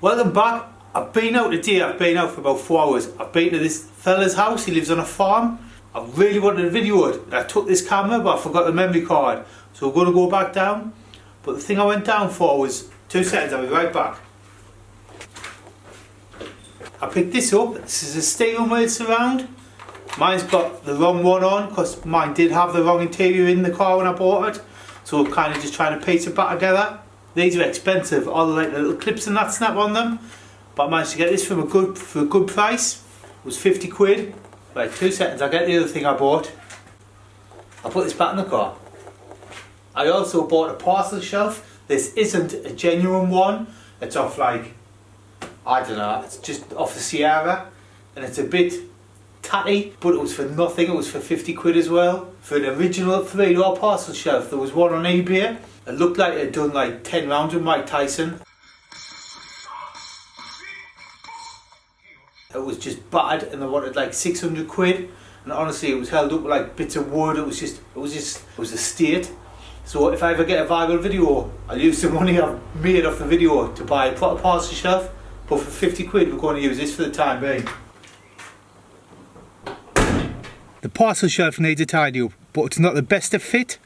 Welcome back. I've been out today, I've been out for about 4 hours. I've been to this fella's house, he lives on a farm. I really wanted to video it. I took this camera but I forgot the memory card. So we're going to go back down. But the thing I went down for was 2 seconds, I'll be right back. I picked this up, this is a steering wheel surround. Mine's got the wrong one on because mine did have the wrong interior in the car when I bought it. So I'm kind of just trying to piece it back together. These are expensive, all the little clips and that snap on them. But I managed to get this for a good price. It was 50 quid. Right, 2 seconds, I'll get the other thing I bought. I'll put this back in the car. I also bought a parcel shelf. This isn't a genuine one. It's off like, I don't know, it's just off the Sierra. And it's a bit tatty, but it was for nothing. It was for 50 quid as well. For an original 3-door parcel shelf, there was one on eBay. It looked like it had done like 10 rounds with Mike Tyson. It was just bad and I wanted like 600 quid. And honestly it was held up with like bits of wood. It was a state. So if I ever get a viral video, I'll use the money I've made off the video to buy a proper parcel shelf. But for 50 quid we're going to use this for the time being. The parcel shelf needs a tidy up, but it's not the best of fit.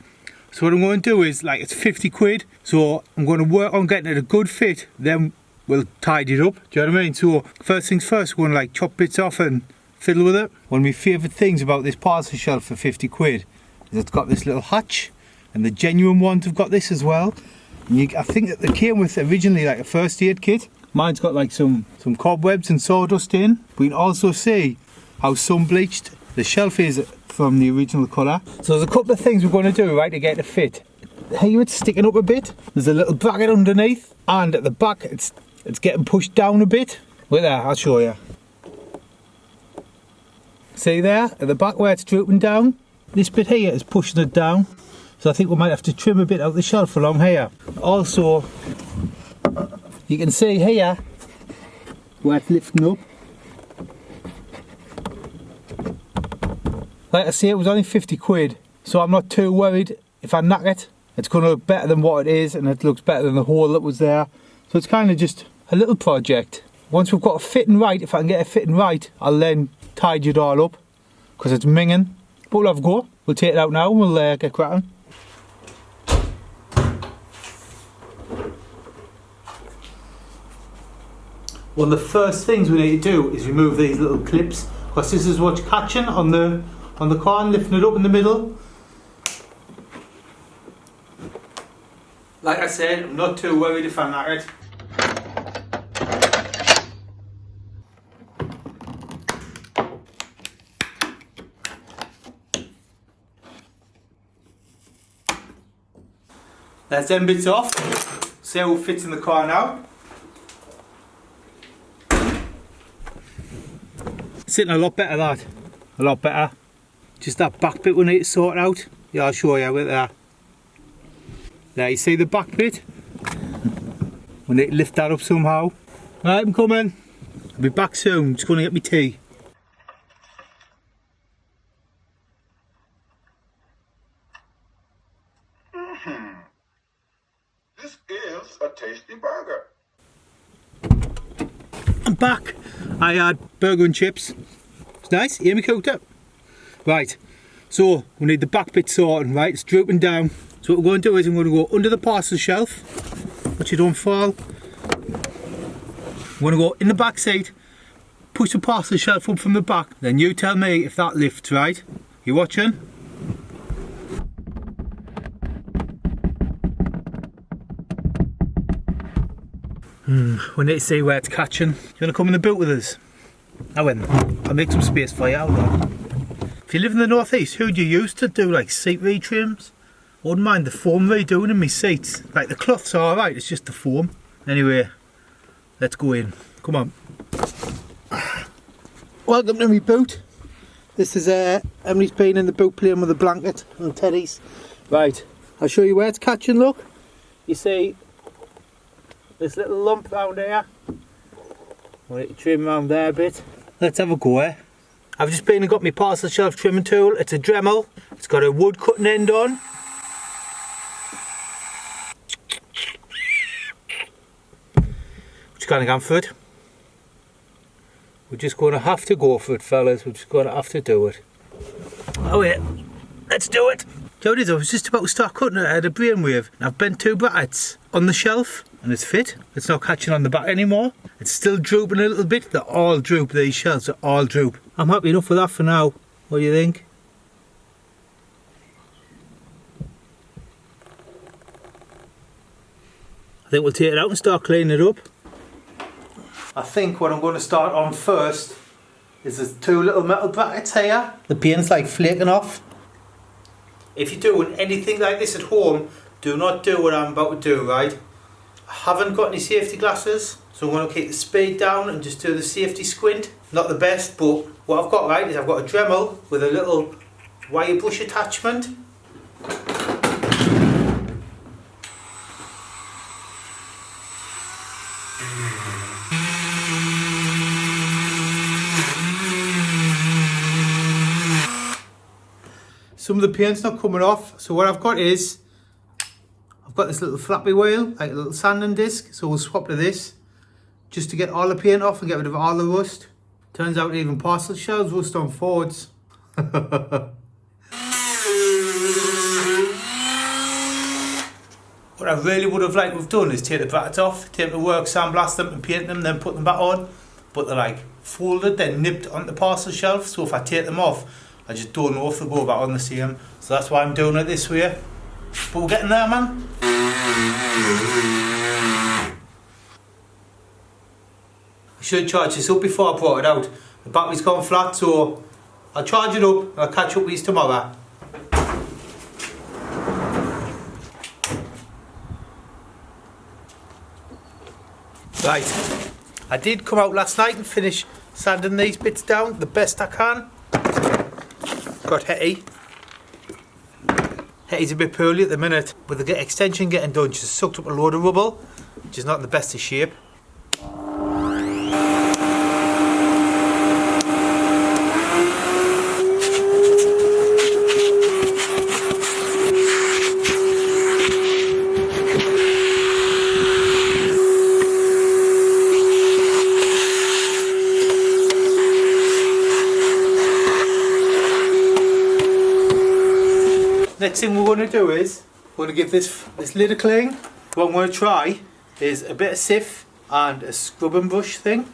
So what I'm going to do is, like, it's 50 quid, so I'm going to work on getting it a good fit, then we'll tidy it up, do you know what I mean? So first things first, we're going to like chop bits off and fiddle with it. One of my favourite things about this parcel shelf for 50 quid is it's got this little hatch, and the genuine ones have got this as well. And I think that they came with originally like a first aid kit. Mine's got like some cobwebs and sawdust in, but you can also see how sun bleached the shelf is from the original colour. So there's a couple of things we're going to do, right, to get it to fit. Here it's sticking up a bit, there's a little bracket underneath, and at the back it's getting pushed down a bit. Wait there, I'll show you. See there, at the back where it's drooping down? This bit here is pushing it down. So I think we might have to trim a bit out the shelf along here. Also, you can see here where it's lifting up. Like I say, it was only 50 quid, so I'm not too worried if I knack it. It's going to look better than what it is, and it looks better than the hole that was there. So it's kind of just a little project. Once we've got it fitting right, if I can get it fitting right, I'll then tidy it all up, because it's minging. But we'll have a go. We'll take it out now and we'll get cracking. One of the first things we need to do is remove these little clips, because this is what's catching on the car and lifting it up in the middle. Like I said, I'm not too worried if I knack it. There's them bits off. See how it fits in the car now. Sitting a lot better, that. A lot better. Just that back bit we need to sort out. Yeah, I'll show you with that. There, you see the back bit? We need to lift that up somehow. Right, I'm coming. I'll be back soon. Just going to get my tea. This is a tasty burger. I'm back. I had burger and chips. It's nice. Hear me cooked up. Right, so we need the back bit sorted, right? It's drooping down. So what we're going to do is I'm going to go under the parcel shelf, but you don't fall. I'm going to go in the back seat, push the parcel shelf up from the back, then you tell me if that lifts, right? You watching? We need to see where it's catching. You want to come in the boot with us? I'll make some space for you. If you live in the northeast, who do you use to do like seat retrims? I wouldn't mind the foam redoing in my seats. Like the cloth's alright, it's just the foam. Anyway, let's go in. Come on. Welcome to my boot. This is Emily's been in the boot playing with a blanket and teddies. Right, I'll show you where it's catching, look. You see this little lump round here. I'll let you trim around there a bit. Let's have a go, eh? I've just been and got my parcel shelf trimming tool. It's a Dremel. It's got a wood cutting end on. Which going to go for it. We're just going to have to go for it, fellas. We're just going to have to do it. Oh yeah, let's do it. Do you know what it is? I was just about to start cutting it. I had a brainwave. I've bent 2 brackets on the shelf and it's fit. It's not catching on the back anymore. It's still drooping a little bit. They're all droop. These shelves are all droop. I'm happy enough with that for now. What do you think? I think we'll take it out and start cleaning it up. I think what I'm going to start on first is there's 2 little metal brackets here. The paint's like flaking off. If you're doing anything like this at home, do not do what I'm about to do, right? I haven't got any safety glasses, so I'm going to keep the speed down and just do the safety squint. Not the best, but what I've got right is I've got a Dremel with a little wire brush attachment. Some of the paint's not coming off, so what I've got is I've got this little flappy wheel, like a little sanding disc, so we'll swap to this just to get all the paint off and get rid of all the rust. Turns out even parcel shelves rust on Fords. What I really would have liked to have done is take the brackets off, take them to work, sandblast them and paint them, then put them back on. But they're like folded, they're nipped on the parcel shelf, so if I take them off, I just don't know if they'll go back on the same. So that's why I'm doing it this way. But we're getting there, man. I should charge this up before I brought it out. The battery's gone flat, so I'll charge it up and I'll catch up with you tomorrow. Right, I did come out last night and finish sanding these bits down the best I can. Got Hetty. Hetty's a bit poorly at the minute. With the extension getting done, she's sucked up a load of rubble, which is not in the best of shape. Next thing we're going to do is we're going to give this lid a clean. What I'm going to try is a bit of sieve and a scrubbing brush thing.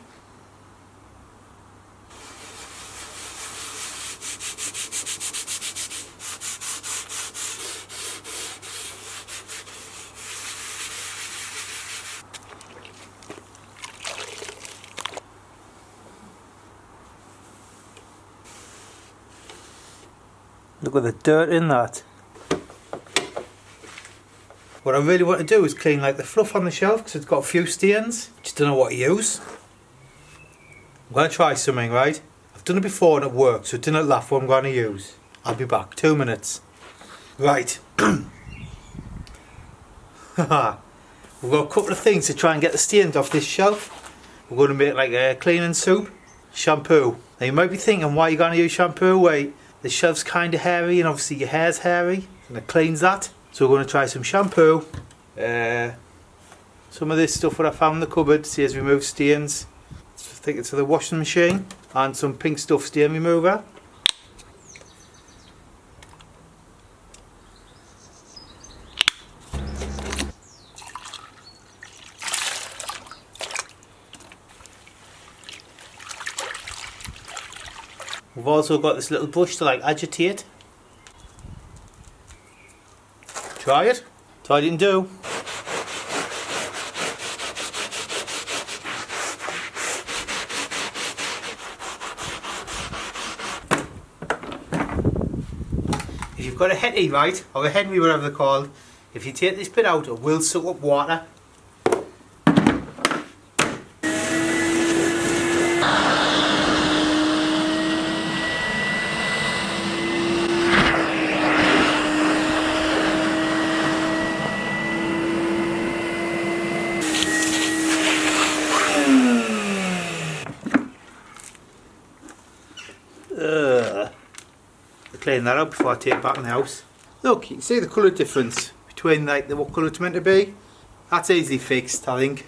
Look at the dirt in that. What I really want to do is clean like the fluff on the shelf because it's got a few stains. Just don't know what to use. I'm going to try something, right? I've done it before and it worked, so do not laugh what I'm going to use. I'll be back, 2 minutes. Right. We've got a couple of things to try and get the stains off this shelf. We're going to make like a cleaning soup. Shampoo. Now you might be thinking, why are you going to use shampoo? Wait, the shelf's kind of hairy and obviously your hair's hairy and it cleans that. So we're going to try some shampoo, some of this stuff that I found in the cupboard, see as remove stains. I think it's for the washing machine, and some pink stuff stain remover. We've also got this little brush to like agitate. Try it. So I didn't do. If you've got a Hetty, right, or a Henry, whatever they're called, if you take this bit out, it will suck up water. Clean that out before I take it back in the house. Look, you can see the colour difference between like what colour it's meant to be. That's easily fixed, I think.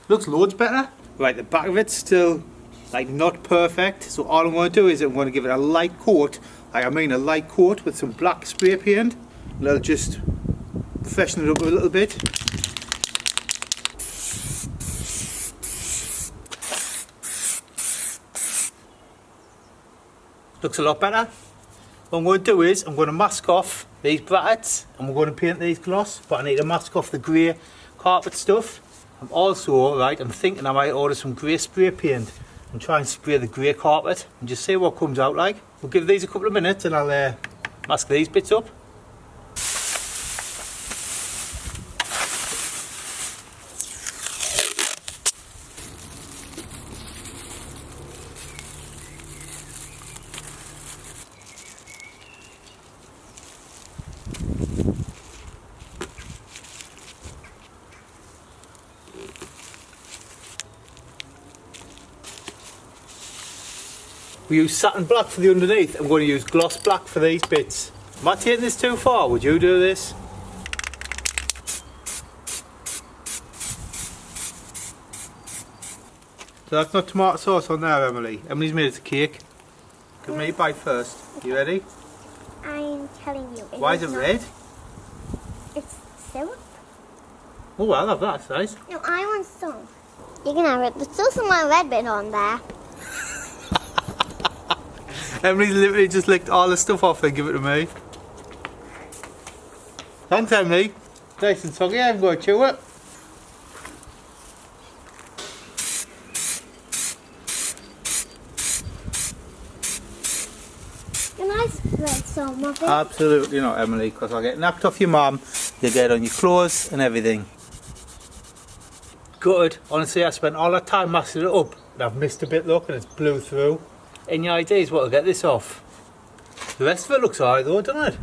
Looks loads better. Right, the back of it's still like not perfect, so all I'm going to do is I'm going to give it a light coat, a light coat with some black spray paint, and I'll just freshen it up a little bit. Looks a lot better. What I'm going to do is I'm going to mask off these brackets and we're going to paint these gloss, but I need to mask off the grey carpet stuff. I'm also, I'm thinking I might order some grey spray paint and try and spray the grey carpet and just see what comes out like. We'll give these a couple of minutes and I'll mask these bits up. We use satin black for the underneath. I'm going to use gloss black for these bits. Am I taking this too far? Would you do this? So that's not tomato sauce on there, Emily. Emily's made it a cake. Give me a bite first. You ready? I'm telling you. Why is it red? It's syrup. Oh well, I'll have that. That's nice. No, I want some. You can have it. There's still some more red bit on there. Emily's literally just licked all the stuff off and give it to me. Thanks, Emily. Nice and soggy. I'm going to chew it. Can I spread some of it? Absolutely not, Emily, because I'll get knocked off your mum. You'll get it on your clothes and everything. Good. Honestly, I spent all that time masking it up and I've missed a bit, look, and it's blew through. Any ideas what will get this off? The rest of it looks alright though, doesn't it?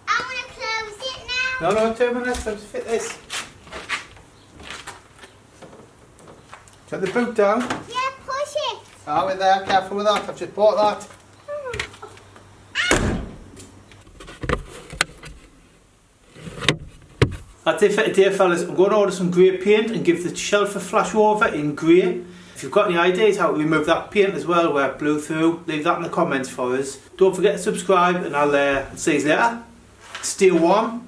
I want to close it now. No, 2 minutes, I'll just fit this. Get the boot down. Yeah, push it. Ah, with there, careful with that, I've just bought that. That's it for today, fellas. I'm going to order some grey paint and give the shelf a flash over in grey. If you've got any ideas how to remove that paint as well where it blew through, leave that in the comments for us. Don't forget to subscribe and I'll see you later. Stay warm.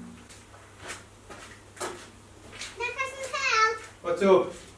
That doesn't help. What's up?